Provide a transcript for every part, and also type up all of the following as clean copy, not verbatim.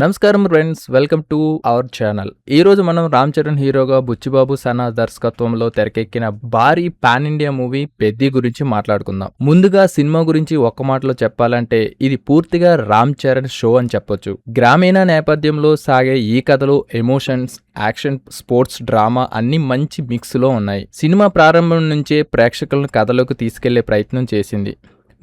నమస్కారం friends, welcome to our channel. ఈ రోజు మనం రామ్ చరణ్ హీరోగా బుచ్చిబాబు సనా దర్శకత్వంలో తెరకెక్కిన భారీ పాన్ ఇండియా మూవీ పెద్ది గురించి మాట్లాడుకుందాం. ముందుగా సినిమా గురించి ఒక్క మాటలో చెప్పాలంటే ఇది పూర్తిగా రామ్ చరణ్ షో అని చెప్పొచ్చు. గ్రామీణ నేపథ్యంలో సాగే ఈ కథలో ఎమోషన్స్, యాక్షన్, స్పోర్ట్స్, డ్రామా అన్ని మంచి మిక్స్ లో ఉన్నాయి. సినిమా ప్రారంభం నుంచే ప్రేక్షకులను కథలోకి తీసుకెళ్లే ప్రయత్నం చేసింది.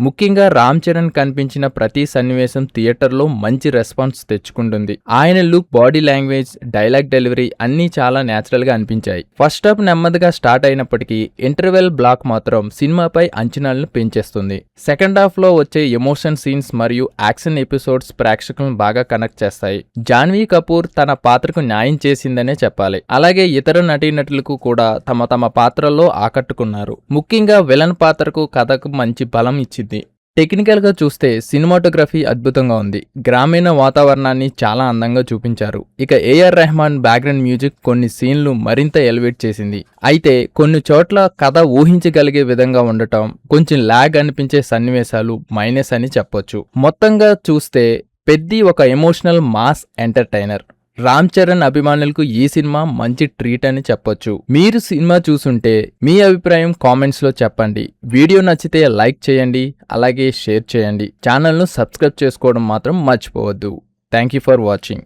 ముఖ్యంగా రామ్ చరణ్ కనిపించిన ప్రతి సన్నివేశం థియేటర్లో మంచి రెస్పాన్స్ తెచ్చుకుంటుంది. ఆయన look, body language, dialogue delivery అన్నీ చాలా న్యాచురల్ గా అనిపించాయి. ఫస్ట్ హాఫ్ నెమ్మదిగా స్టార్ట్ అయినప్పటికీ ఇంటర్వెల్ బ్లాక్ మాత్రం సినిమాపై అంచనాలను పెంచేస్తుంది. సెకండ్ హాఫ్ లో వచ్చే ఎమోషన్ సీన్స్ మరియు యాక్షన్ ఎపిసోడ్స్ ప్రేక్షకులను బాగా కనెక్ట్ చేస్తాయి. జాన్వీ కపూర్ తన పాత్రకు న్యాయం చేసిందనే చెప్పాలి. అలాగే ఇతర నటీనటులకు కూడా తమ పాత్రల్లో ఆకట్టుకున్నారు. ముఖ్యంగా విలన్ పాత్రకు కథకు మంచి బలం ఇచ్చింది. టెక్నికల్ గా చూస్తే సినిమాటోగ్రఫీ అద్భుతంగా ఉంది. గ్రామీణ వాతావరణాన్ని చాలా అందంగా చూపించారు. ఇక ఏఆర్ రెహమాన్ బ్యాక్గ్రౌండ్ మ్యూజిక్ కొన్ని సీన్లు మరింత ఎలివేట్ చేసింది. అయితే కొన్ని చోట్ల కథ ఊహించగలిగే విధంగా ఉండటం, కొంచెం లాగ్ అనిపించే సన్నివేశాలు మైనస్ అని చెప్పొచ్చు. మొత్తంగా చూస్తే పెద్ది ఒక emotional mass entertainer. Ram Charan అభిమానులకు ఈ సినిమా మంచి ట్రీట్ అని చెప్పొచ్చు. మీరు సినిమా చూసుంటే మీ అభిప్రాయం కామెంట్స్ లో చెప్పండి. వీడియో నచ్చితే లైక్ చేయండి, అలాగే షేర్ చేయండి. ఛానల్ను సబ్స్క్రైబ్ చేసుకోవడం మాత్రం మర్చిపోవద్దు. Thank you for watching.